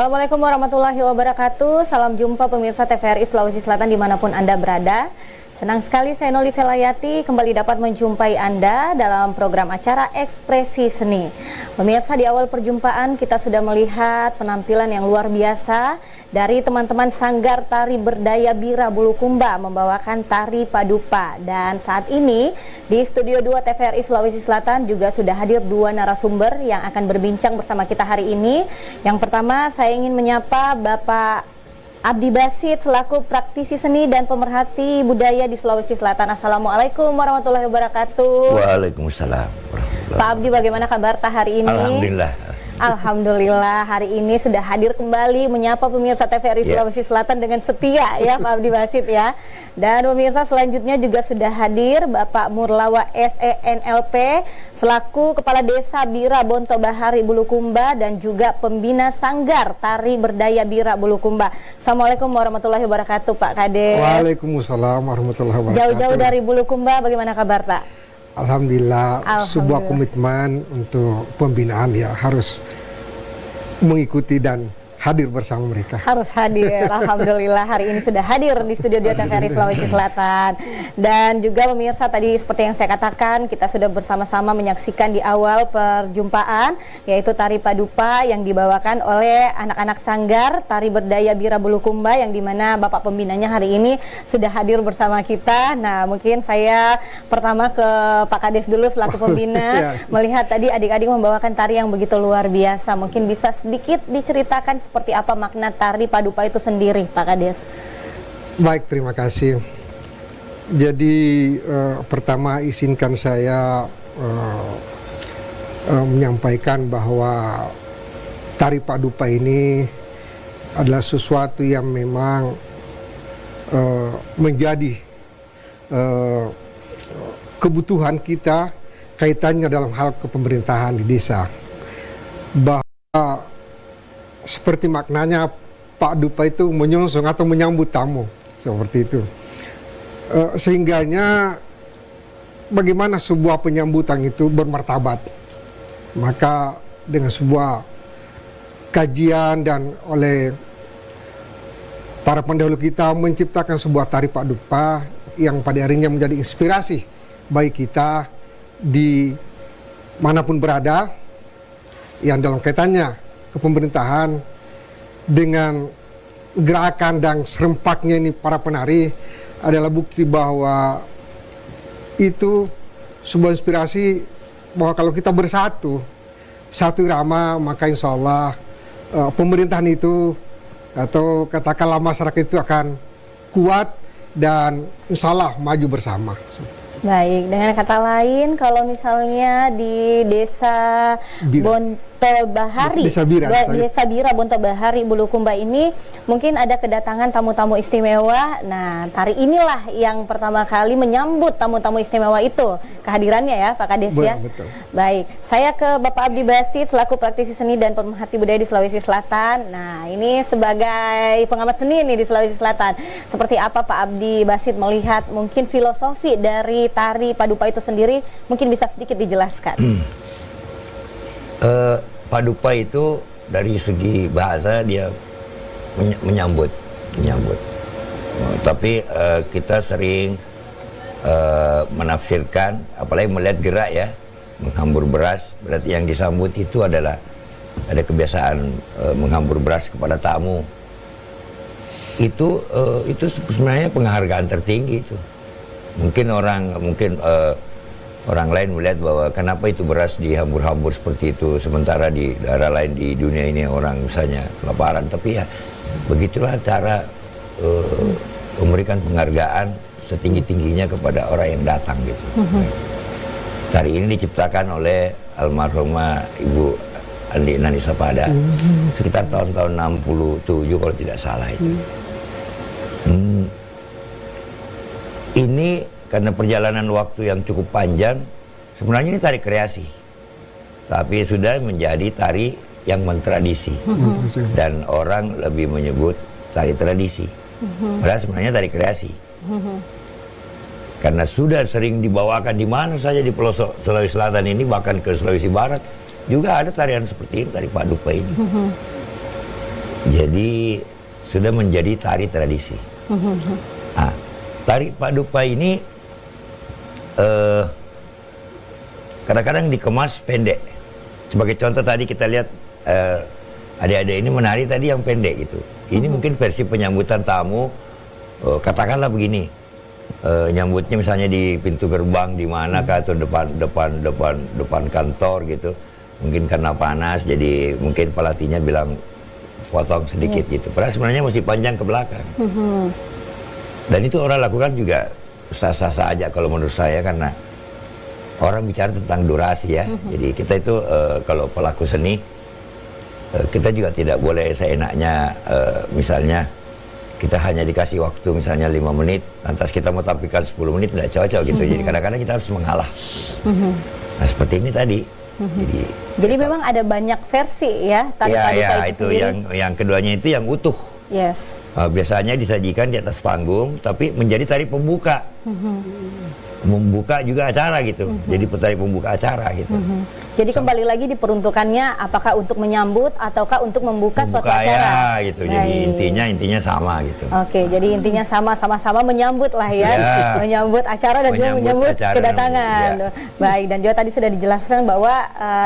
Assalamualaikum warahmatullahi wabarakatuh. Salam jumpa pemirsa TVRI Sulawesi Selatan dimanapun Anda berada. Senang sekali saya Noli Velayati kembali dapat menjumpai Anda dalam program acara Ekspresi Seni. Pemirsa, di awal perjumpaan kita sudah melihat penampilan yang luar biasa dari teman-teman Sanggar Tari Berdaya Bira Bulukumba membawakan tari Padupa. Dan saat ini di Studio 2 TVRI Sulawesi Selatan juga sudah hadir dua narasumber yang akan berbincang bersama kita hari ini. Yang pertama saya ingin menyapa Bapak Abdi Basit selaku praktisi seni dan pemerhati budaya di Sulawesi Selatan. Assalamualaikum warahmatullahi wabarakatuh. Waalaikumsalam. Pak Abdi, bagaimana kabar hari ini? Alhamdulillah. Alhamdulillah, hari ini sudah hadir kembali menyapa pemirsa TVRI Sulawesi Selatan dengan setia ya Pak Abdi Basit ya. Dan pemirsa selanjutnya juga sudah hadir Bapak Murlawa SENLP selaku Kepala Desa Bira Bonto Bahari Bulukumba dan juga pembina Sanggar Tari Berdaya Bira Bulukumba. Assalamualaikum warahmatullahi wabarakatuh Pak Kades. Waalaikumsalam warahmatullahi wabarakatuh. Jauh-jauh dari Bulukumba, bagaimana kabar Pak? Alhamdulillah, sebuah komitmen untuk pembinaan ya harus mengikuti dan hadir bersama mereka. Harus hadir, alhamdulillah hari ini sudah hadir di Studio 2 TVRI Sulawesi Selatan. Dan juga pemirsa, tadi seperti yang saya katakan, kita sudah bersama-sama menyaksikan di awal perjumpaan yaitu tari Padupa yang dibawakan oleh anak-anak Sanggar Tari Berdaya Bira Bulukumba, yang dimana Bapak pembinanya hari ini sudah hadir bersama kita. Nah, mungkin saya pertama ke Pak Kades dulu selaku pembina. Melihat tadi adik-adik membawakan tari yang begitu luar biasa, mungkin bisa sedikit diceritakan seperti apa makna tari Padupa itu sendiri, Pak Kades? Baik, terima kasih. Jadi pertama izinkan saya menyampaikan bahwa tari Padupa ini adalah sesuatu yang memang menjadi kebutuhan kita kaitannya dalam hal kepemerintahan di desa. Bahwa seperti maknanya Pak Dupa itu menyongsong atau menyambut tamu, seperti itu. Sehingganya bagaimana sebuah penyambutan itu bermartabat. Maka dengan sebuah kajian dan oleh para pendahulu kita menciptakan sebuah tari Pak Dupa yang pada akhirnya menjadi inspirasi bagi kita di manapun berada, yang dalam kaitannya pemerintahan dengan gerakan dan serempaknya ini para penari adalah bukti bahwa itu sebuah inspirasi bahwa kalau kita bersatu satu irama, maka insya Allah pemerintahan itu atau katakanlah masyarakat itu akan kuat dan insya Allah maju bersama. Baik, dengan kata lain kalau misalnya di desa Bonto Bahari, Desa Bira Bonto Bahari Bulukumba ini mungkin ada kedatangan tamu-tamu istimewa. Nah, tari inilah yang pertama kali menyambut tamu-tamu istimewa itu, kehadirannya ya Pak Kades ya. Betul. Baik, saya ke Bapak Abdi Basit selaku praktisi seni dan pemerhati budaya di Sulawesi Selatan. Nah, ini sebagai pengamat seni nih di Sulawesi Selatan, seperti apa Pak Abdi Basit melihat mungkin filosofi dari tari Padupa itu sendiri, mungkin bisa sedikit dijelaskan. Padupa itu dari segi bahasa dia menyambut. Tapi kita sering menafsirkan, apalagi melihat gerak ya, menghambur beras, berarti yang disambut itu adalah ada kebiasaan menghambur beras kepada tamu. Itu sebenarnya penghargaan tertinggi itu. Mungkin orang lain melihat bahwa kenapa itu beras dihambur-hambur seperti itu, sementara di daerah lain di dunia ini orang misalnya kelaparan. Tapi ya begitulah cara memberikan penghargaan setinggi-tingginya kepada orang yang datang gitu. Tari ini diciptakan oleh almarhumah Ibu Andi Nanisa Pada sekitar tahun-tahun 67 kalau tidak salah itu. Ini karena perjalanan waktu yang cukup panjang, sebenarnya ini tari kreasi, tapi sudah menjadi tari yang mentradisi. Dan orang lebih menyebut tari tradisi, padahal sebenarnya tari kreasi. Karena sudah sering dibawakan di mana saja di pelosok Sulawesi Selatan ini, bahkan ke Sulawesi Barat juga ada tarian seperti ini, tari Padupa ini. Jadi sudah menjadi tari tradisi. Nah, tari Padupa ini kadang-kadang dikemas pendek. Sebagai contoh tadi kita lihat adik-adik ini menari tadi yang pendek gitu. Ini mungkin versi penyambutan tamu, katakanlah begini, nyambutnya misalnya di pintu gerbang di mana atau depan kantor gitu. Mungkin karena panas, jadi mungkin pelatihnya bilang potong sedikit gitu. Padahal sebenarnya masih panjang ke belakang. Dan itu orang lakukan juga sah-sah saja kalau menurut saya, karena orang bicara tentang durasi ya. Jadi kita itu kalau pelaku seni, kita juga tidak boleh seenaknya, misalnya kita hanya dikasih waktu misalnya 5 menit, lantas kita mau tampilkan 10 menit, tidak cocok gitu. Jadi kadang-kadang kita harus mengalah. Nah seperti ini tadi. Jadi memang ada banyak versi ya tari Padupa itu sendiri. yang keduanya itu yang utuh. Yes. Biasanya disajikan di atas panggung, tapi menjadi tari pembuka. Membuka juga acara gitu. Jadi petari pembuka acara gitu. Jadi kembali lagi diperuntukannya apakah untuk menyambut ataukah untuk membuka suatu acara. Ya, gitu. Jadi intinya sama gitu. Oke, jadi intinya sama-sama menyambut lah ya. Menyambut acara dan juga menyambut kedatangan. Baik, dan juga tadi sudah dijelaskan bahwa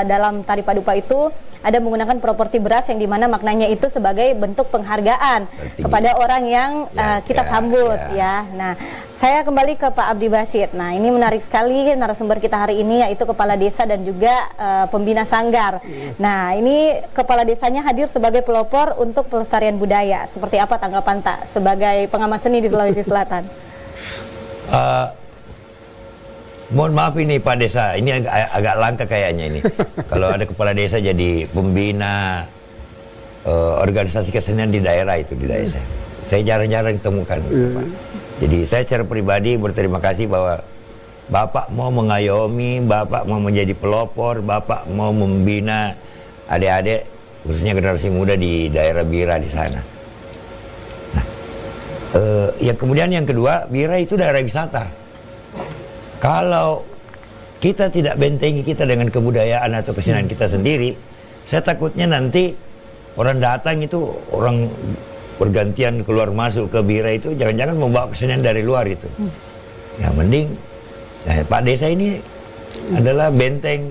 dalam tari Padupa itu ada menggunakan properti beras yang dimana maknanya itu sebagai bentuk penghargaan kepada orang yang kita sambut ya. Nah, saya kembali ke Pak Abdi Basit. Nah, ini menarik sekali narasumber kita hari ini, yaitu kepala desa dan juga pembina sanggar. Nah, ini kepala desanya hadir sebagai pelopor untuk pelestarian budaya. Seperti apa tanggapan Tak sebagai pengamat seni di Sulawesi Selatan? Mohon maaf ini Pak Desa, ini agak langka kayaknya ini. Kalau ada kepala desa jadi pembina organisasi kesenian di daerah itu, di daerah saya jarang-jarang temukan. Pak. Jadi saya secara pribadi berterima kasih bahwa Bapak mau mengayomi, Bapak mau menjadi pelopor, Bapak mau membina adik-adik, khususnya generasi muda di daerah Bira di sana. Nah, yang kedua, Bira itu daerah wisata. Kalau kita tidak bentengi kita dengan kebudayaan atau kesenian kita sendiri, saya takutnya nanti orang datang itu, orang bergantian keluar masuk ke Bira itu, jangan-jangan membawa kesenian dari luar itu. Ya mending, Pak Desa ini adalah benteng,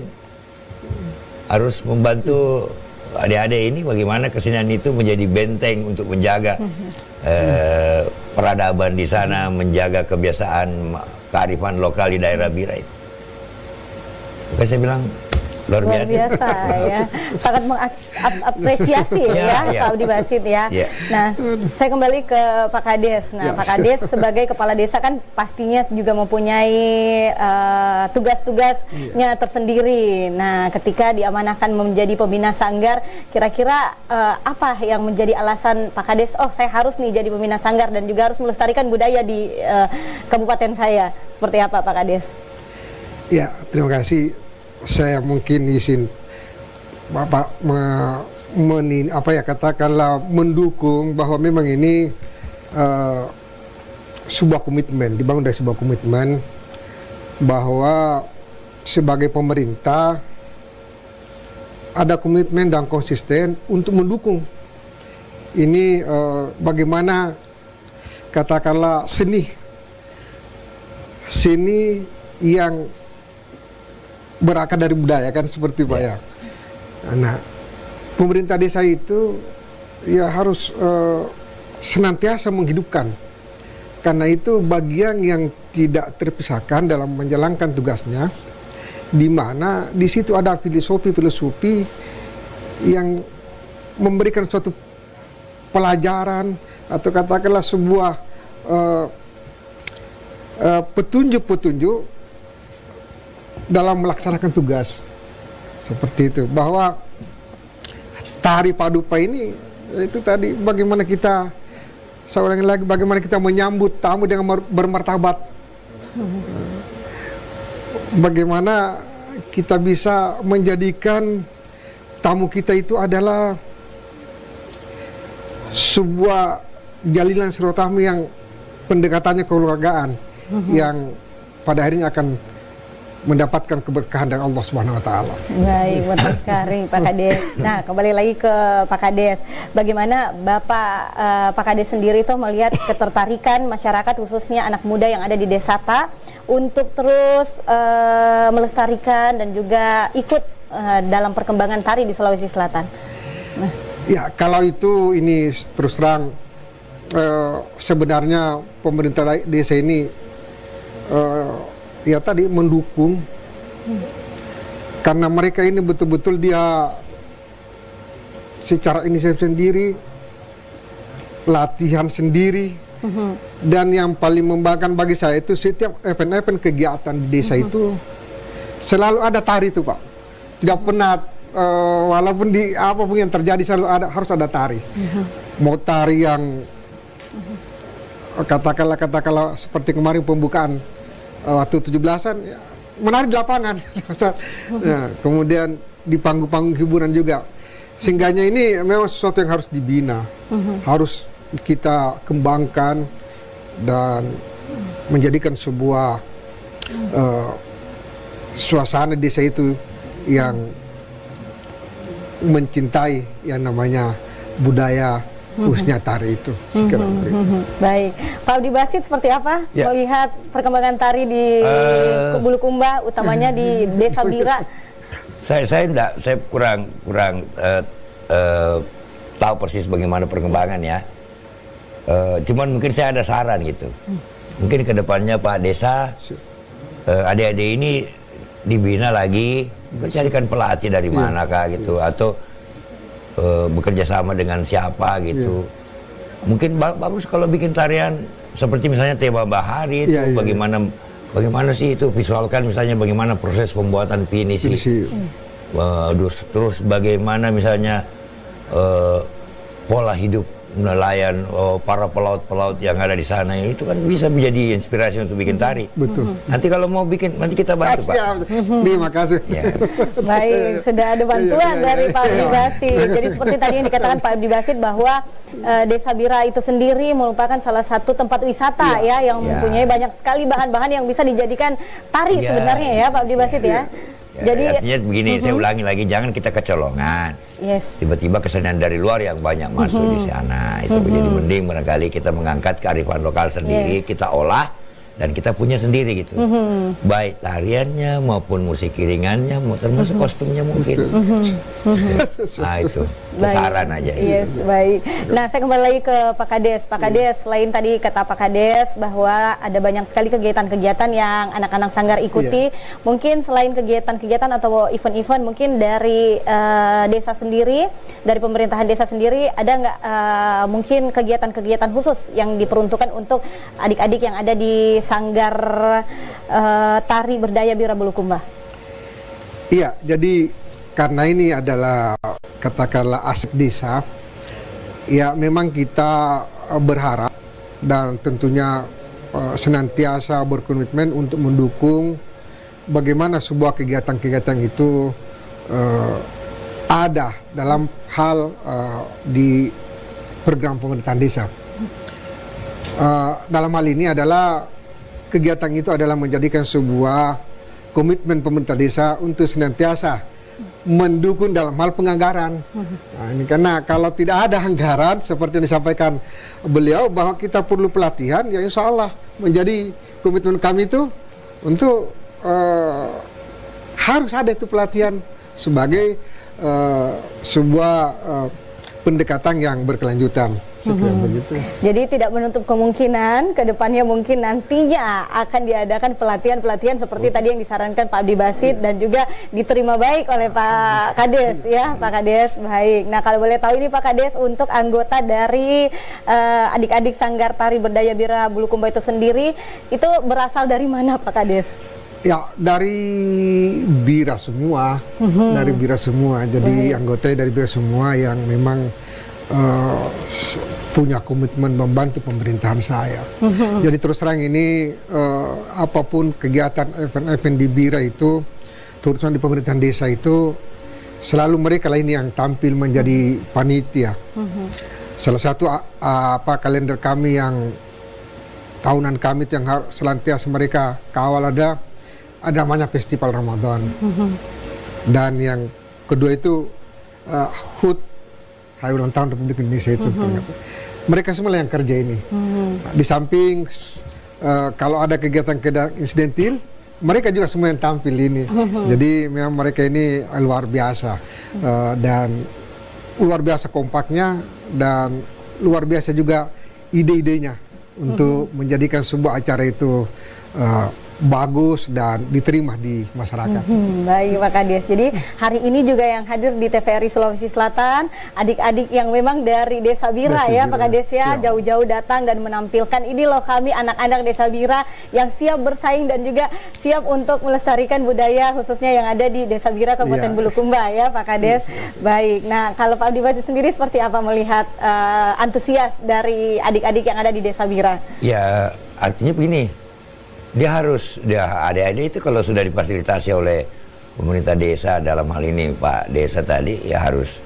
harus membantu adik-adik ini bagaimana kesenian itu menjadi benteng untuk menjaga peradaban di sana, menjaga kebiasaan kearifan lokal di daerah Bira itu. Maka saya bilang luar biasa ya, sangat mengapresiasi ya Pak Abdi Basit ya. Nah, saya kembali ke Pak Kades. Nah, Pak Kades sebagai kepala desa kan pastinya juga mempunyai tugas-tugasnya tersendiri. Nah, ketika diamanahkan menjadi pembina sanggar, kira-kira apa yang menjadi alasan Pak Kades? Oh, saya harus nih jadi pembina sanggar dan juga harus melestarikan budaya di kabupaten saya. Seperti apa Pak Kades? Ya, terima kasih. Saya mungkin izin Bapak katakanlah mendukung bahwa memang ini sebuah komitmen, dibangun dari sebuah komitmen bahwa sebagai pemerintah ada komitmen dan konsisten untuk mendukung ini bagaimana katakanlah seni yang berakar dari budaya kan seperti Pak ya. Nah, pemerintah desa itu ya harus senantiasa menghidupkan, karena itu bagian yang tidak terpisahkan dalam menjalankan tugasnya, di mana di situ ada filosofi yang memberikan suatu pelajaran atau katakanlah sebuah petunjuk-petunjuk dalam melaksanakan tugas seperti itu, bahwa tari Padupa ini itu tadi bagaimana kita seorang lagi bagaimana kita menyambut tamu dengan bermartabat, bagaimana kita bisa menjadikan tamu kita itu adalah sebuah jalinan silaturahmi yang pendekatannya kekeluargaan yang pada akhirnya akan mendapatkan keberkahan dari Allah Subhanahu wa taala. Baik, betul sekali Pak Kades. Nah, kembali lagi ke Pak Kades. Bagaimana Pak Kades sendiri tuh melihat ketertarikan masyarakat khususnya anak muda yang ada di Desa Ta untuk terus melestarikan dan juga ikut dalam perkembangan tari di Sulawesi Selatan. Nah. Ya, kalau itu ini terus terang sebenarnya pemerintah desa ini ya tadi mendukung karena mereka ini betul-betul dia secara inisiatif sendiri, latihan sendiri, dan yang paling membanggakan bagi saya itu setiap event-event kegiatan di desa itu selalu ada tari itu Pak, tidak pernah walaupun di apapun yang terjadi selalu harus ada tari, mau tari yang katakanlah seperti kemarin pembukaan waktu 17-an ya, menari di lapangan. Ya, kemudian di panggung-panggung hiburan juga. Sehingganya ini memang sesuatu yang harus dibina, harus kita kembangkan dan menjadikan sebuah suasana desa itu yang mencintai yang namanya budaya khususnya tari itu. Baik, Pak Abdi Basit seperti apa melihat perkembangan tari di Bulukumba, utamanya di Desa Bira? Saya kurang tahu persis bagaimana perkembangan ya. Cuman mungkin saya ada saran gitu. Mungkin kedepannya Pak Desa, adik-adik ini dibina lagi, carikan pelatih dari manakah gitu, atau bekerja sama dengan siapa gitu. Mungkin bagus kalau bikin tarian seperti misalnya tema bahari itu, bagaimana sih itu visualkan, misalnya bagaimana proses pembuatan pinisi. Terus bagaimana misalnya pola hidup nelayan, para pelaut-pelaut yang ada di sana, itu kan bisa menjadi inspirasi untuk bikin tari. Betul. Nanti kalau mau bikin, nanti kita bantu Pak. Terima kasih. Ya. Baik, sudah ada bantuan dari Pak Abdi Basit. Jadi seperti tadi yang dikatakan Pak Abdi Basit bahwa Desa Bira itu sendiri merupakan salah satu tempat wisata yang mempunyai banyak sekali bahan-bahan yang bisa dijadikan tari sebenarnya ya Pak Abdi Basit ya. Jadi artinya begini, saya ulangi lagi, jangan kita kecolongan. Tiba-tiba kesenian dari luar yang banyak masuk di sana. Itu jadi mending barangkali kita mengangkat kearifan lokal sendiri, kita olah dan kita punya sendiri gitu. Baik tariannya maupun musik iringannya, termasuk kostumnya mungkin. Nah itu saran aja. Baik. Nah saya kembali lagi ke Pak Kades. Pak Kades, selain tadi kata Pak Kades bahwa ada banyak sekali kegiatan-kegiatan yang anak-anak sanggar ikuti, mungkin selain kegiatan-kegiatan atau event-event mungkin dari desa sendiri, dari pemerintahan desa sendiri, ada nggak mungkin kegiatan-kegiatan khusus yang diperuntukkan untuk adik-adik yang ada di Sanggar Tari Berdaya Bira Bulukumba? Iya, jadi karena ini adalah katakanlah aset desa, ya memang kita berharap dan tentunya senantiasa berkomitmen untuk mendukung bagaimana sebuah kegiatan-kegiatan itu ada dalam hal di program pemerintahan desa. Dalam hal ini adalah kegiatan itu adalah menjadikan sebuah komitmen pemerintah desa untuk senantiasa mendukung dalam hal penganggaran. Nah, ini karena kalau tidak ada anggaran seperti yang disampaikan beliau bahwa kita perlu pelatihan, ya insya Allah menjadi komitmen kami itu untuk harus ada itu pelatihan sebagai sebuah pendekatan yang berkelanjutan. Jadi tidak menutup kemungkinan ke depannya mungkin nantinya akan diadakan pelatihan-pelatihan seperti tadi yang disarankan Pak Abdi Basit dan juga diterima baik oleh Pak Kades ya, Pak Kades. Baik. Nah, kalau boleh tahu ini Pak Kades, untuk anggota dari adik-adik Sanggar Tari Berdaya Bira Bulukumba itu sendiri itu berasal dari mana Pak Kades? Ya, dari Bira semua, dari Bira semua. Jadi anggotanya dari Bira semua yang memang punya komitmen membantu pemerintahan saya. Jadi terus terang ini apapun kegiatan event-event di Bira itu, terutama di pemerintahan desa itu, selalu mereka lah ini yang tampil menjadi panitia. Salah satu kalender kami yang tahunan kami itu yang senantiasa mereka kawal ada ada namanya festival Ramadan. Dan yang kedua itu HUT, Hari Ulang Tahun Republik Indonesia itu. Mereka semua yang kerja ini. Di samping kalau ada kegiatan-kegiatan insidentil, mereka juga semua yang tampil ini. Jadi memang mereka ini luar biasa. Dan luar biasa kompaknya, dan luar biasa juga ide-idenya untuk menjadikan sebuah acara itu bagus dan diterima di masyarakat. Baik Pak Kades, jadi hari ini juga yang hadir di TVRI Sulawesi Selatan, adik-adik yang memang dari Desa Bira ya Pak Kades ya, jauh-jauh datang dan menampilkan ini loh kami anak-anak Desa Bira yang siap bersaing dan juga siap untuk melestarikan budaya khususnya yang ada di Desa Bira Kabupaten Bulukumba ya Pak Kades. Baik, nah kalau Pak Abdi Basit sendiri seperti apa melihat antusias dari adik-adik yang ada di Desa Bira? Ya artinya begini, adik-adik itu kalau sudah difasilitasi oleh pemerintah desa, dalam hal ini Pak Desa tadi, ya harus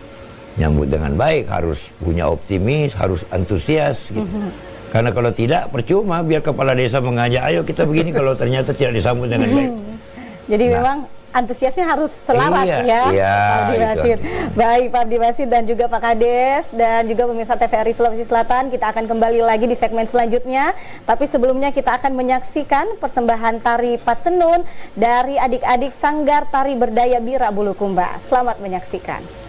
nyambut dengan baik, harus punya optimis, harus antusias gitu. Karena kalau tidak percuma biar kepala desa mengajak ayo kita begini kalau ternyata tidak disambut dengan baik. Jadi memang antusiasnya harus selaras ya Pak Abdi Basit. Baik Pak Abdi Basit dan juga Pak Kades dan juga pemirsa TVRI Sulawesi Selatan, kita akan kembali lagi di segmen selanjutnya. Tapi sebelumnya kita akan menyaksikan persembahan tari Patenun dari adik-adik Sanggar Tari Berdaya Bira Bulukumba. Selamat menyaksikan.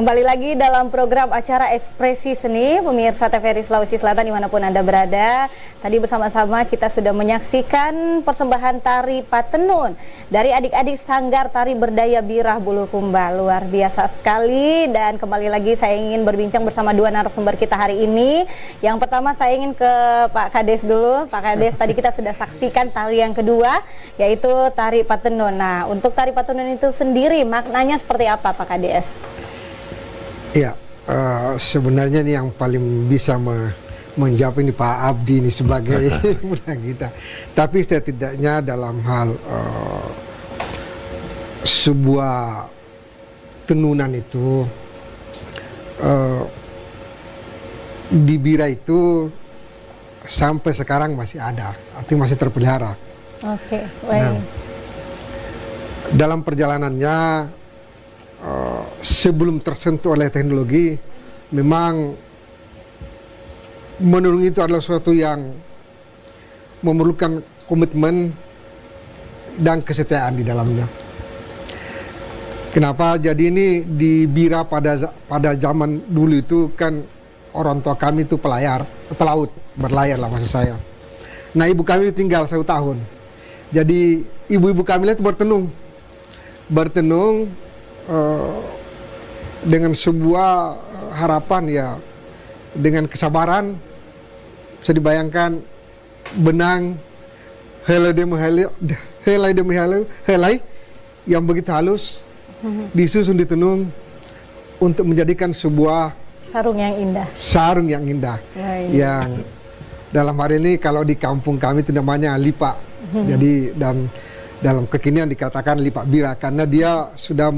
Kembali lagi dalam program acara Ekspresi Seni, pemirsa TVRI Sulawesi Selatan dimanapun Anda berada. Tadi bersama-sama kita sudah menyaksikan persembahan tari Patenun dari adik-adik Sanggar Tari Berdaya Birah Bulukumba. Luar biasa sekali, dan kembali lagi saya ingin berbincang bersama dua narasumber kita hari ini. Yang pertama saya ingin ke Pak Kades dulu. Pak Kades, tadi kita sudah saksikan tari yang kedua, yaitu tari Patenun. Nah, untuk tari Patenun itu sendiri maknanya seperti apa, Pak Kades? Ya, sebenarnya ini yang paling bisa menjawab ini Pak Abdi ini sebagai muda kita. Tapi setidaknya dalam hal sebuah tenunan itu di Bira itu sampai sekarang masih ada, artinya masih terpelihara. Oke, baik. Nah, dalam perjalanannya sebelum tersentuh oleh teknologi, memang menurun itu adalah sesuatu yang memerlukan komitmen dan kesetiaan di dalamnya. Kenapa? Jadi ini di Bira pada zaman dulu itu kan orang tua kami itu pelaut, berlayar lah maksud saya. Nah, ibu kami tinggal 1 tahun. Jadi ibu-ibu kami itu bertenung dengan sebuah harapan, ya, dengan kesabaran. Bisa dibayangkan benang helai demi helai yang begitu halus disusun ditenung untuk menjadikan sebuah Sarung yang indah. Yang dalam hari ini kalau di kampung kami itu namanya lipak. Jadi dan dalam kekinian dikatakan lipak Bira karena dia sudah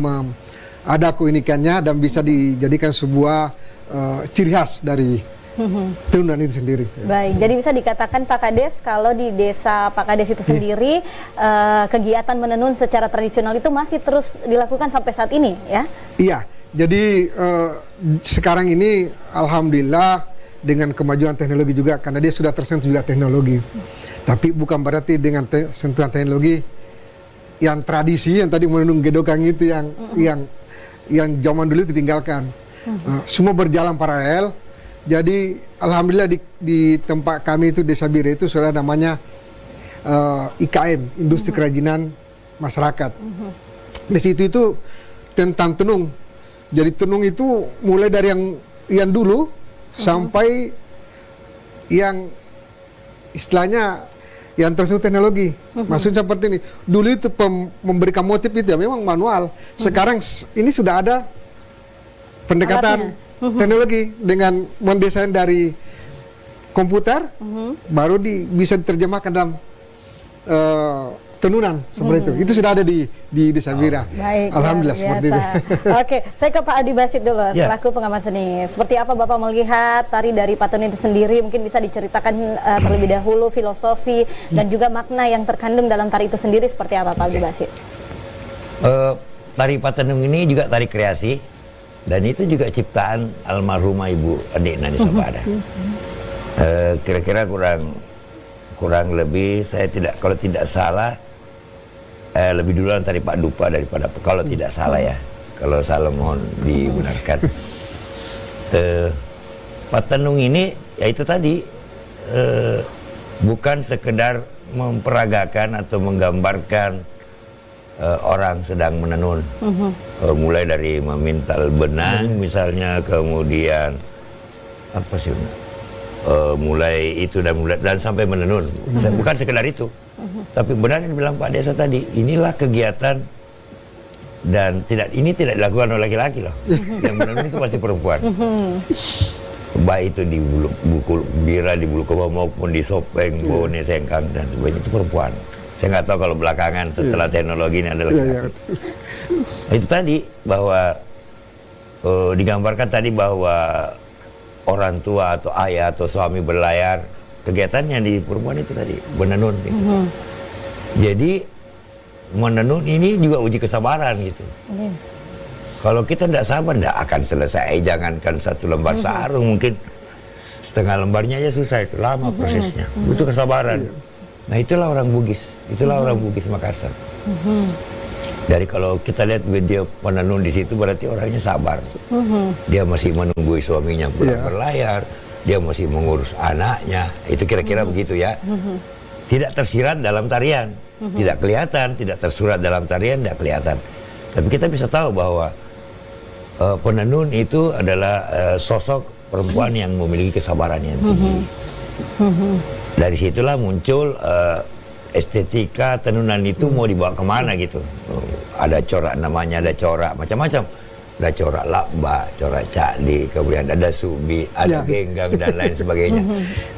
ada keunikannya dan bisa dijadikan sebuah ciri khas dari tenunan itu sendiri. Baik, jadi bisa dikatakan Pak Kades kalau di desa Pak Kades itu sendiri kegiatan menenun secara tradisional itu masih terus dilakukan sampai saat ini, ya? Iya, jadi sekarang ini alhamdulillah dengan kemajuan teknologi juga, karena dia sudah tersentuh juga teknologi. Tapi bukan berarti dengan sentuhan teknologi yang tradisi yang tadi menenun gedokang itu yang zaman dulu ditinggalkan. Semua berjalan paralel. Jadi alhamdulillah di tempat kami itu Desa Bira itu sudah namanya IKM, Industri Kerajinan Masyarakat. Di situ itu tentang tenung. Jadi tenung itu mulai dari yang dulu sampai yang istilahnya yang tersentuh teknologi. Maksudnya seperti ini. Dulu itu memberikan motif itu ya memang manual. Sekarang ini sudah ada pendekatan teknologi dengan mendesain dari komputer, baru bisa diterjemahkan dalam tenunan seperti itu. Itu sudah ada di Desa Bira. Baik, alhamdulillah seperti itu. Oke, saya ke Pak Adi Basit dulu selaku pengamat seni. Seperti apa Bapak melihat tari dari Patenun itu sendiri? Mungkin bisa diceritakan terlebih dahulu filosofi dan juga makna yang terkandung dalam tari itu sendiri seperti apa Pak Adi Basit? Tari Patenung ini juga tari kreasi dan itu juga ciptaan almarhumah Ibu Adik Nani Sabada. Kira-kira kurang lebih saya kalau tidak salah lebih duluan tari Pak Dupa daripada kalau tidak salah ya. Kalau salah mohon dibenarkan. Patenung ini ya itu tadi bukan sekedar memperagakan atau menggambarkan orang sedang menenun. Mulai dari memintal benang misalnya, kemudian apa sih? Mulai itu dan sampai menenun. Bukan sekedar itu. Tapi benar yang dibilang Pak Desa tadi, inilah kegiatan dan ini tidak dilakukan oleh laki-laki loh. Yang menenun itu pasti perempuan. Baik itu di Bira, di Bulukumba maupun di Sopeng, Bone, Sengkang dan sebagainya itu perempuan. Saya nggak tahu kalau belakangan setelah teknologi ini ada laki-laki. Itu tadi bahwa digambarkan tadi bahwa orang tua atau ayah atau suami berlayar, kegiatannya di perempuan itu tadi menenun gitu. Jadi menenun ini juga uji kesabaran gitu. Kalau kita tidak sabar tidak akan selesai. Jangankan 1 lembar sarung, mungkin setengah lembarnya aja susah, itu lama prosesnya. Butuh kesabaran. Nah itulah orang Bugis, Makassar. Dari kalau kita lihat video penenun di situ berarti orangnya sabar. Dia masih menunggu suaminya pulang berlayar, dia masih mengurus anaknya. Itu kira-kira begitu ya. Tidak tersirat dalam tarian, tidak kelihatan, tidak tersurat dalam tarian, tidak kelihatan. Tapi kita bisa tahu bahwa penenun itu adalah sosok perempuan yang memiliki kesabaran yang tinggi. Dari situlah muncul estetika tenunan itu mau dibawa kemana gitu. Ada corak namanya, ada corak macam-macam. Ada corak lakba, corak cakli, kemudian ada subi, ada genggang dan lain sebagainya.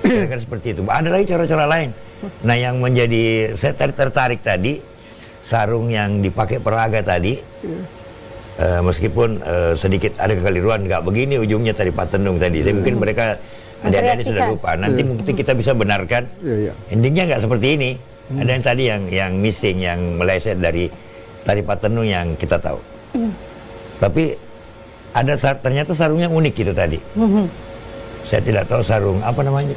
Kira-kira seperti itu. Ada lagi corak-corak lain. Nah, yang menjadi saya tertarik tadi sarung yang dipakai peraga tadi. Meskipun sedikit ada kekeliruan, nggak begini ujungnya tadi Patenung tadi. Tapi mungkin mereka adik-adik sudah lupa. Nanti mungkin kita bisa benarkan. Endingnya nggak seperti ini. Ada yang tadi yang missing, yang meleset dari tari Patenung yang kita tahu. Tapi ada ternyata sarungnya unik itu tadi. Saya tidak tahu sarung apa namanya,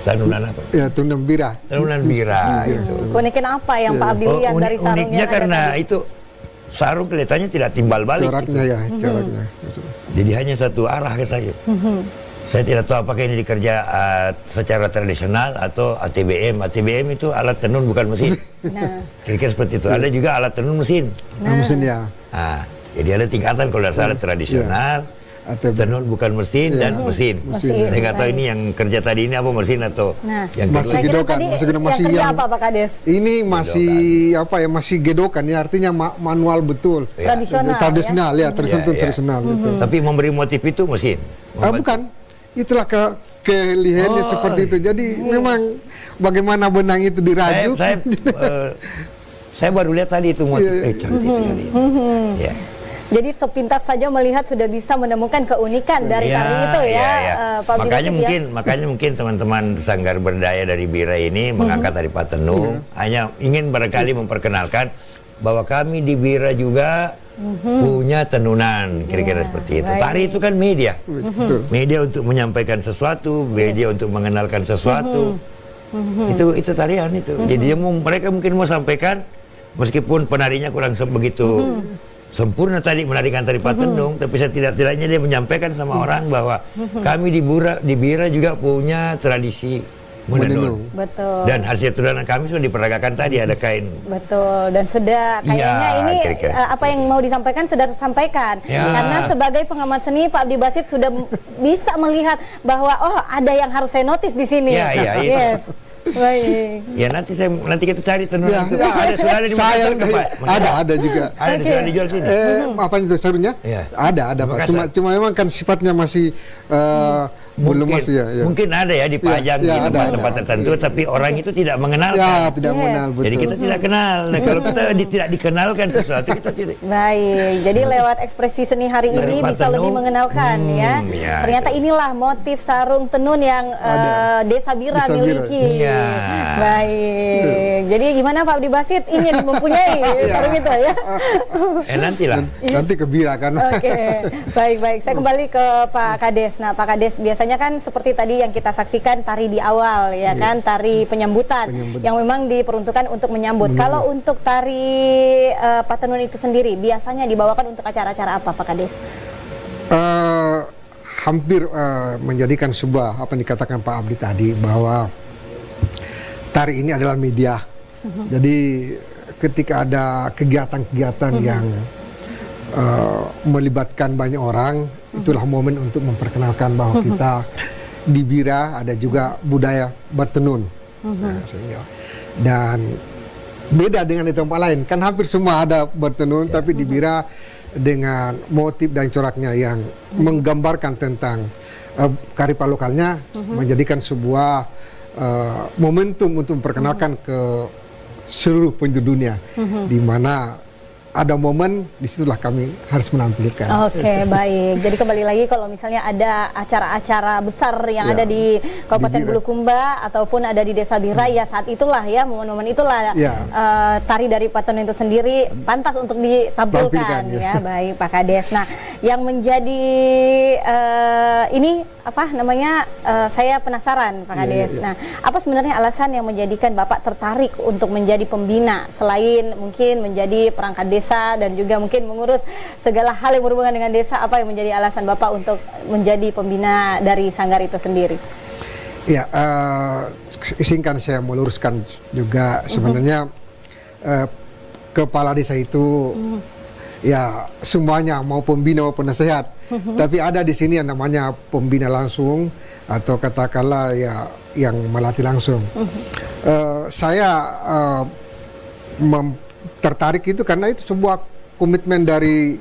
tenunan apa? Ya, tenunan bira. Tenunan bira itu. Keunikan apa yang Pak Abdi lihat dari sarungnya? Uniknya karena itu sarung kelihatannya tidak timbal balik. Coraknya gitu. ya, coraknya. Jadi hanya satu arah saja. Saya tidak tahu apakah ini dikerja secara tradisional atau ATBM. ATBM itu alat tenun bukan mesin. Kira-kira seperti itu. Ada juga alat tenun mesin. Mesin ya. Jadi ada tingkatan kalau dasar tradisional, tenun bukan mesin dan mesin. Saya nggak tahu ini yang kerja tadi ini apa mesin atau yang masih gedokan. Masih yang apa Pak Kades? Ini masih gedokan. Apa ya, masih gedokan ya, artinya manual betul. Tradisional ya, tradisional gitu. Tapi memberi motif itu mesin. Bukan. Itulah kelihatannya seperti itu. Jadi memang bagaimana benang itu dirajuk. Saya baru lihat tadi itu motif. Cantik sekali. Jadi sepintas saja melihat sudah bisa menemukan keunikan dari tari itu ya. Pak Makanya mungkin teman-teman Sanggar Berdaya dari Bira ini mengangkat tari Patenung. Hanya ingin barangkali memperkenalkan bahwa kami di Bira juga punya tenunan, kira-kira seperti itu. Tari itu kan media. Media untuk menyampaikan sesuatu, media untuk mengenalkan sesuatu. Itu tarian itu. Jadi mereka mungkin mau sampaikan meskipun penarinya kurang begitu sempurna tadi menarikan tari Patenung, tapi setidaknya dia menyampaikan sama orang bahwa kami di Bira juga punya tradisi menenun. Betul. Dan hasil turunan kami sudah diperagakan tadi, ada kain. Betul. Dan sudah kayaknya ini apa yang mau disampaikan sudah tersampaikan. Karena sebagai pengamat seni Pak Abdi Basit sudah bisa melihat bahwa ada yang harus saya notice di sini. Yes. Baik. Ya nanti kita cari tenunan itu. Sudah ada di Makassar Pak? Ada juga. Ada sudah dijual sini. Apa itu sarungnya? Ada Pak. Cuma memang kan sifatnya masih belum masih ya. Mungkin ada ya dipajang di tempat-tempat tertentu, tapi orang itu tidak mengenalkan. Tidak mengenal. Betul. Jadi kita tidak kenal. Nah, kalau kita tidak dikenalkan sesuatu, kita tidak. Baik. Jadi lewat ekspresi seni hari ini bisa lebih mengenalkan ya. Ternyata inilah motif sarung tenun yang Desa Bira miliki. Baik. Jadi gimana Pak Abdi Basit ingin mempunyai sarung itu ya? Nantilah. Nanti ke Bira kan. Oke. Baik. Saya kembali ke Pak Kades. Nah, Pak Kades biasanya kan seperti tadi yang kita saksikan tari di awal ya kan, tari penyambutan yang memang diperuntukkan untuk menyambut. Kalau untuk tari Patenun itu sendiri biasanya dibawakan untuk acara-acara apa Pak Kades? Hampir menjadikan sebuah apa yang dikatakan Pak Abdi tadi bahwa tari ini adalah media. Jadi ketika ada kegiatan-kegiatan yang melibatkan banyak orang, itulah momen untuk memperkenalkan bahwa kita di Bira ada juga budaya bertenun. Dan beda dengan di tempat lain, kan hampir semua ada bertenun, tapi di Bira dengan motif dan coraknya yang menggambarkan tentang kearifan lokalnya, menjadikan sebuah momentum untuk memperkenalkan ke seluruh penjuru dunia, di mana ada momen, disitulah kami harus menampilkan. Oke, baik. Jadi kembali lagi kalau misalnya ada acara-acara besar yang ada di Kabupaten Bulukumba ataupun ada di Desa Bira, ya saat itulah ya, momen-momen itulah tari dari Patenun itu sendiri pantas untuk ditampilkan ya. Baik Pak Kades. Nah, yang menjadi ini apa namanya, saya penasaran Pak Kades. Nah, apa sebenarnya alasan yang menjadikan Bapak tertarik untuk menjadi pembina selain mungkin menjadi perangkat desa dan juga mungkin mengurus segala hal yang berhubungan dengan desa? Apa yang menjadi alasan Bapak untuk menjadi pembina dari sanggar itu sendiri? Ya, izinkan saya meluruskan juga sebenarnya kepala desa itu ya semuanya, mau pembina maupun nasihat. Tapi ada di sini yang namanya pembina langsung atau katakanlah ya yang melatih langsung. Saya tertarik itu karena itu sebuah komitmen dari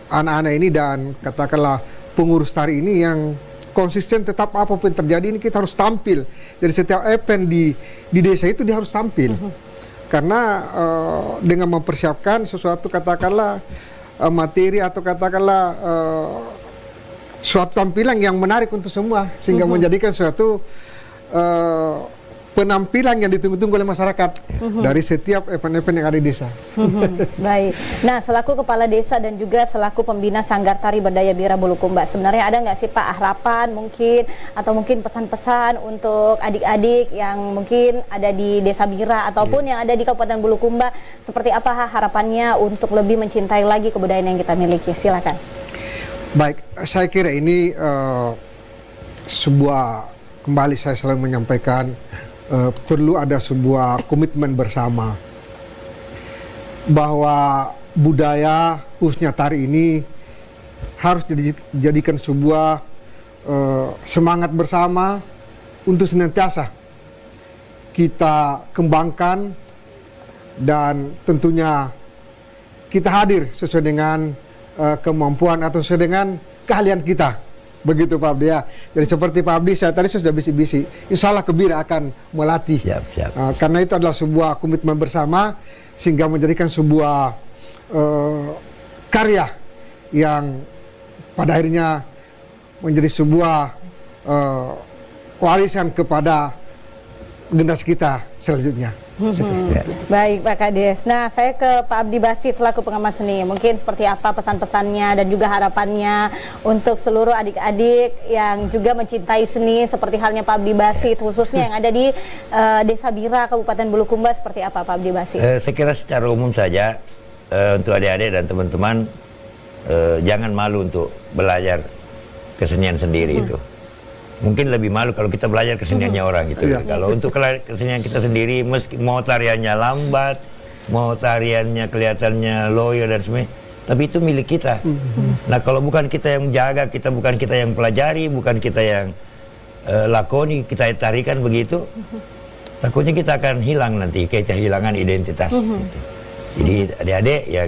anak-anak ini dan katakanlah pengurus tari ini yang konsisten, tetap apapun terjadi ini kita harus tampil. Jadi setiap event di desa itu dia harus tampil. Karena dengan mempersiapkan sesuatu katakanlah materi atau katakanlah suatu tampilan yang menarik untuk semua sehingga menjadikan suatu penampilan yang ditunggu-tunggu oleh masyarakat dari setiap event-event yang ada di desa. Baik. Nah, selaku kepala desa dan juga selaku pembina Sanggar Tari Berdaya Bira Bulukumba, sebenarnya ada nggak sih Pak harapan mungkin atau mungkin pesan-pesan untuk adik-adik yang mungkin ada di Desa Bira ataupun yang ada di Kabupaten Bulukumba, seperti apa harapannya untuk lebih mencintai lagi kebudayaan yang kita miliki? Silakan. Baik, saya kira ini kembali saya selalu menyampaikan perlu ada sebuah komitmen bersama bahwa budaya khususnya tari ini harus dijadikan sebuah semangat bersama untuk senantiasa kita kembangkan dan tentunya kita hadir sesuai dengan kemampuan atau sesuai dengan keahlian kita. Begitu Pak Abdi ya. Jadi seperti Pak Abdi saya tadi sudah bisi-bisi, insya Allah Kebira akan melatih. Siap. Karena itu adalah sebuah komitmen bersama sehingga menjadikan sebuah karya yang pada akhirnya menjadi sebuah warisan kepada generasi kita selanjutnya. Baik Pak Kades. Nah, saya ke Pak Abdi Basit selaku pengamat seni. Mungkin seperti apa pesan-pesannya dan juga harapannya untuk seluruh adik-adik yang juga mencintai seni seperti halnya Pak Abdi Basit, khususnya yang ada di Desa Bira, Kabupaten Bulukumba, seperti apa Pak Abdi Basit? Saya kira secara umum saja untuk adik-adik dan teman-teman jangan malu untuk belajar kesenian sendiri itu. Mungkin lebih malu kalau kita belajar keseniannya orang gitu. Kalau untuk kesenian kita sendiri, meski mau tariannya lambat, mau tariannya kelihatannya loyo dan sebagainya, tapi itu milik kita. Nah, kalau bukan kita yang menjaga, bukan kita yang pelajari, bukan kita yang lakoni, kita tarikan begitu, takutnya kita akan hilang nanti, kehilangan identitas. Gitu. Jadi adik-adik ya,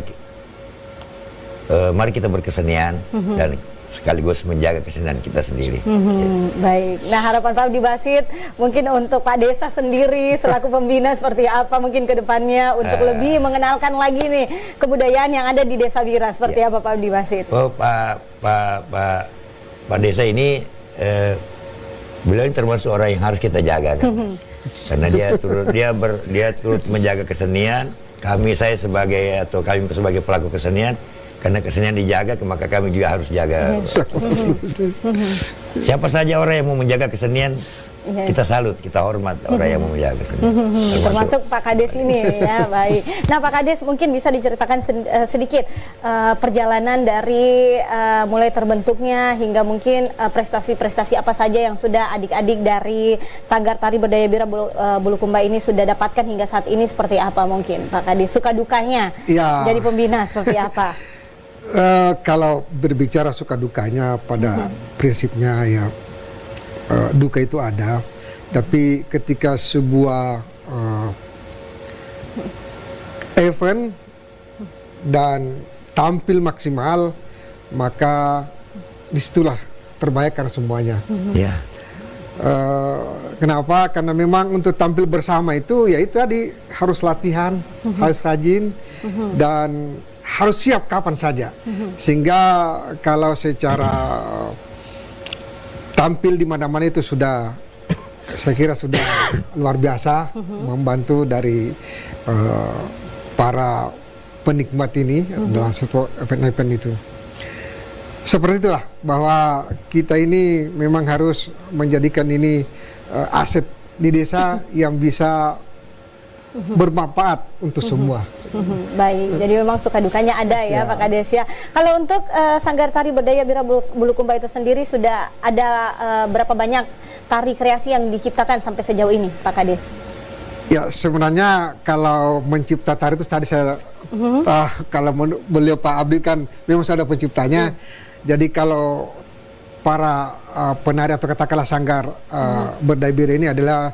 mari kita berkesenian dan sekaligus menjaga kesenian kita sendiri. Baik. Nah, harapan Pak Abdi Basit mungkin untuk Pak Desa sendiri selaku pembina seperti apa mungkin ke depannya untuk lebih mengenalkan lagi nih kebudayaan yang ada di Desa Bira, seperti apa Pak Abdi Basit? Oh, Pak Desa ini beliau ini termasuk orang yang harus kita jaga kan. Karena dia turut menjaga kesenian, kami sebagai pelaku kesenian. Karena kesenian dijaga, maka kami juga harus jaga. Siapa saja orang yang mau menjaga kesenian, kita salut, kita hormat orang yang mau menjaga kesenian. Termasuk Pak Kades ini ya, baik. Nah Pak Kades mungkin bisa diceritakan sedikit perjalanan dari mulai terbentuknya hingga mungkin prestasi-prestasi apa saja yang sudah adik-adik dari Sanggar Tari Berdaya Bira Bulukumba ini sudah dapatkan hingga saat ini, seperti apa mungkin Pak Kades, suka dukanya jadi pembina seperti apa? Kalau berbicara suka dukanya pada prinsipnya ya duka itu ada, tapi ketika sebuah event dan tampil maksimal, maka disitulah terbayarkan semuanya. Kenapa? Karena memang untuk tampil bersama itu ya itu tadi harus latihan, harus rajin dan harus siap kapan saja. Sehingga kalau secara tampil di mana-mana itu sudah, saya kira sudah luar biasa membantu dari para penikmat ini dalam satu event-event itu. Seperti itulah, bahwa kita ini memang harus menjadikan ini aset di desa yang bisa bermanfaat untuk semua. Baik, jadi memang suka dukanya ada ya, Pak Kades ya. Kalau untuk Sanggar Tari Berdaya Bira Bulukumba itu sendiri sudah ada berapa banyak tari kreasi yang diciptakan sampai sejauh ini, Pak Kades? Ya, sebenarnya kalau mencipta tari itu tadi saya kalau beliau Pak Abdi kan memang sudah penciptanya. Jadi kalau para penari atau katakanlah Sanggar Berdaya Bira ini adalah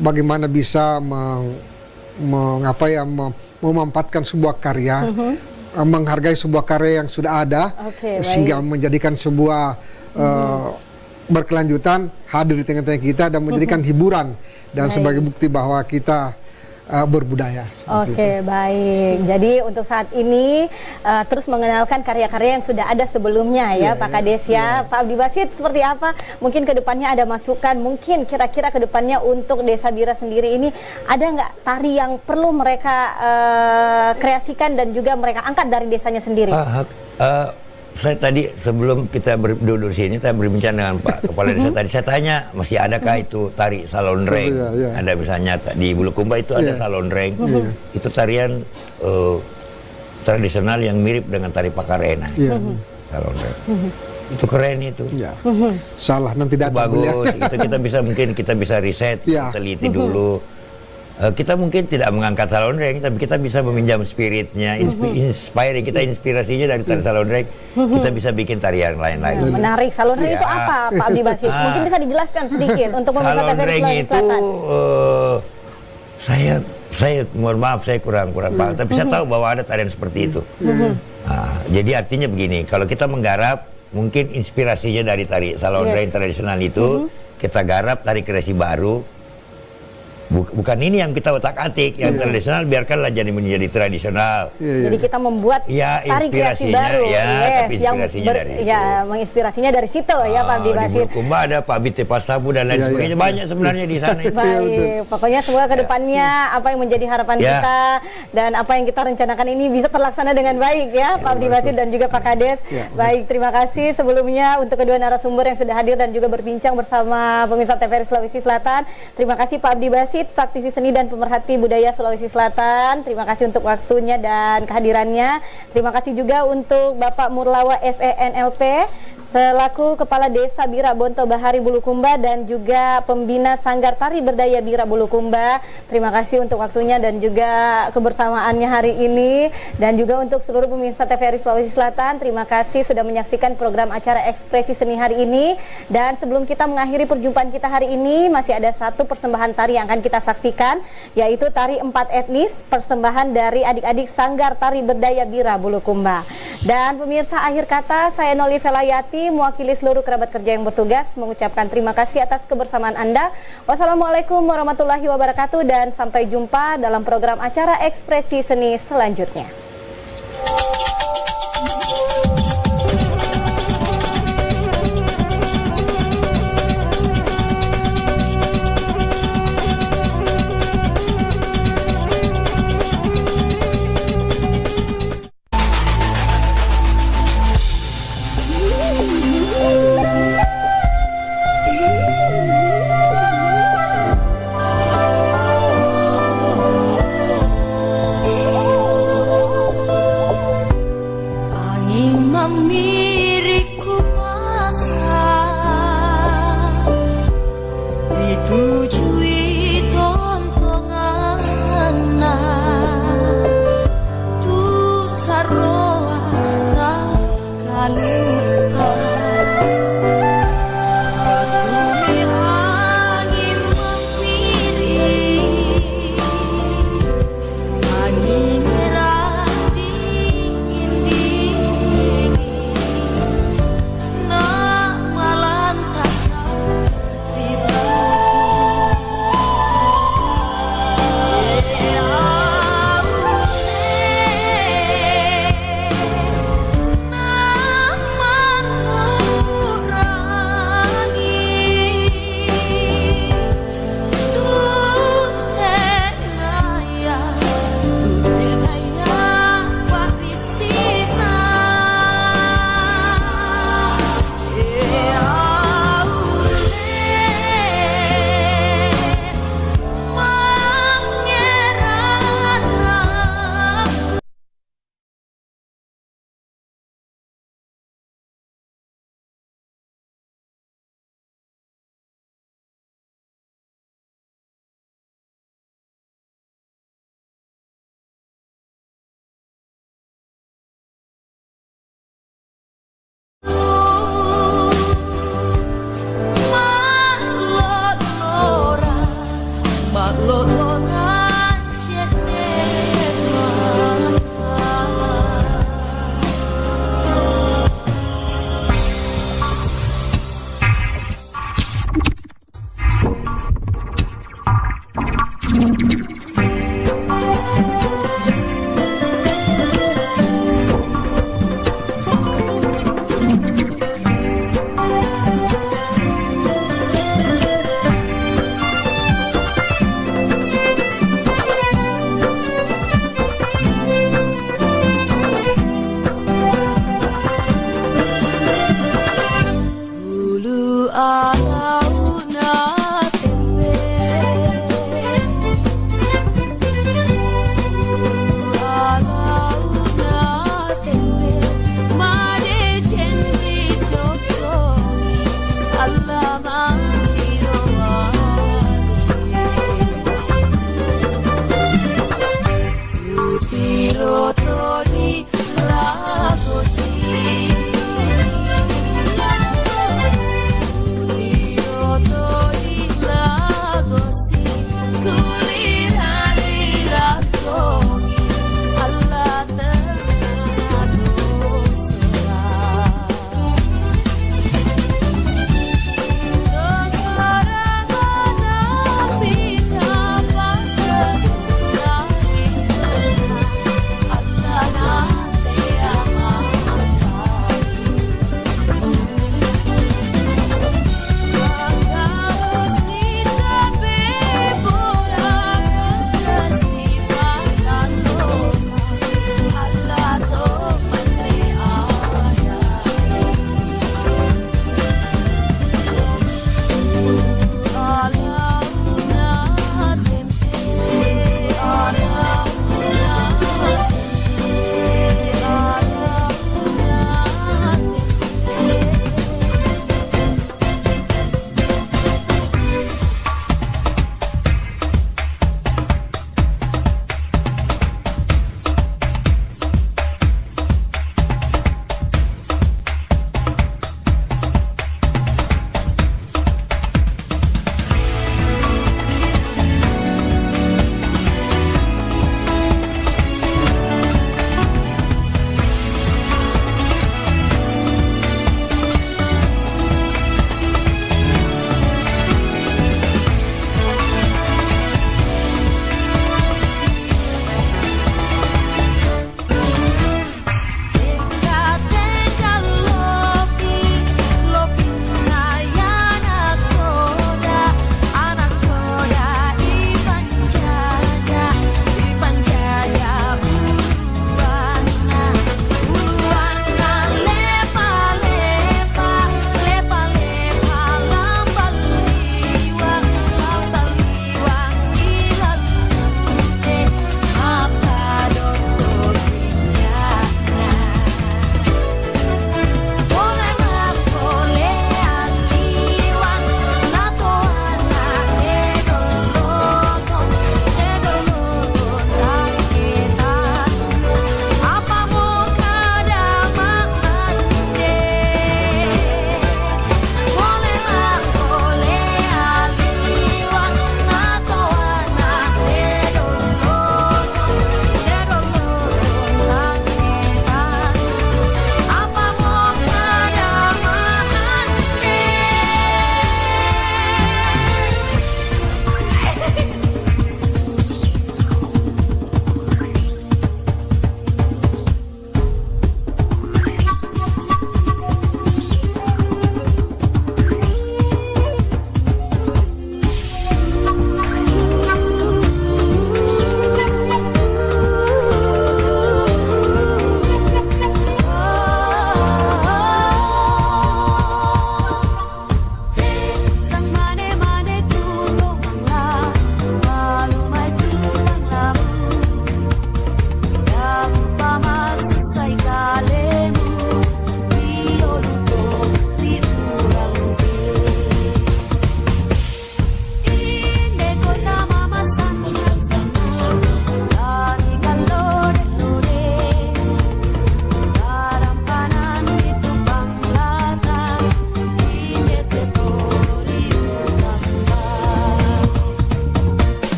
bagaimana bisa memanfaatkan sebuah karya, menghargai sebuah karya yang sudah ada, sehingga menjadikan sebuah berkelanjutan hadir di tengah-tengah kita dan menjadikan hiburan dan sebagai bukti bahwa kita berbudaya. Baik. Jadi untuk saat ini terus mengenalkan karya-karya yang sudah ada sebelumnya ya, Pak Kades ya. Pak Abdi Basit, seperti apa? Mungkin kedepannya ada masukan, mungkin kira-kira kedepannya untuk Desa Bira sendiri ini ada nggak tari yang perlu mereka kreasikan dan juga mereka angkat dari desanya sendiri? Saya tadi sebelum kita duduk sini, saya berbincang dengan Pak Kepala Desa tadi. Saya tanya, masih adakah itu tari salonreng? Ada misalnya di Bulukumba itu ada salonreng. Itu tarian tradisional yang mirip dengan tari Pakarena. Salonreng. Itu keren itu. Salah, nanti datang. Bagus. Itu kita bisa riset, teliti dulu. Kita mungkin tidak mengangkat salonreng, tapi kita bisa meminjam spiritnya, inspiring, kita inspirasinya dari tari salonreng, kita bisa bikin tarian lain-lain. Menarik. Salonreng itu apa, Pak Abdi Basit? Mungkin bisa dijelaskan sedikit untuk pemirsa TVRI Sulawesi Selatan. Saya mohon maaf, saya kurang paham, tapi saya tahu bahwa ada tarian seperti itu. Jadi artinya begini, kalau kita menggarap, mungkin inspirasinya dari tari salonreng tradisional itu, kita garap tari kreasi baru. Bukan ini yang kita otak-atik, yang tradisional biarkanlah jadi menjadi tradisional. Jadi kita membuat tari kreasi baru, menginspirasinya dari situ ya, Pak Abdi Basit. Di Bulukumba ada Pak Bite Pasabu dan lain sebagainya, banyak sebenarnya di sana. Baik, pokoknya semoga kedepannya apa yang menjadi harapan kita dan apa yang kita rencanakan ini bisa terlaksana dengan baik ya, Pak Abdi Basit dan juga Pak Kades. Baik, terima kasih sebelumnya untuk kedua narasumber yang sudah hadir dan juga berbincang bersama pemirsa TVRI Sulawesi Selatan. Terima kasih Pak Abdi Basit, praktisi seni dan pemerhati budaya Sulawesi Selatan. Terima kasih untuk waktunya dan kehadirannya. Terima kasih juga untuk Bapak Murlawa SENLP selaku Kepala Desa Bira Bonto Bahari Bulukumba dan juga pembina Sanggar Tari Berdaya Bira Bulukumba. Terima kasih untuk waktunya dan juga kebersamaannya hari ini, dan juga untuk seluruh pemirsa TVRI Sulawesi Selatan. Terima kasih sudah menyaksikan program acara Ekspresi Seni hari ini. Dan sebelum kita mengakhiri perjumpaan kita hari ini, masih ada satu persembahan tari yang akan kita saksikan, yaitu tari 4 etnis, persembahan dari adik-adik Sanggar Tari Berdaya Bira Bulukumba. Dan pemirsa, akhir kata saya Noli Velayati mewakili seluruh kerabat kerja yang bertugas mengucapkan terima kasih atas kebersamaan Anda. Wassalamualaikum warahmatullahi wabarakatuh dan sampai jumpa dalam program acara Ekspresi Seni selanjutnya.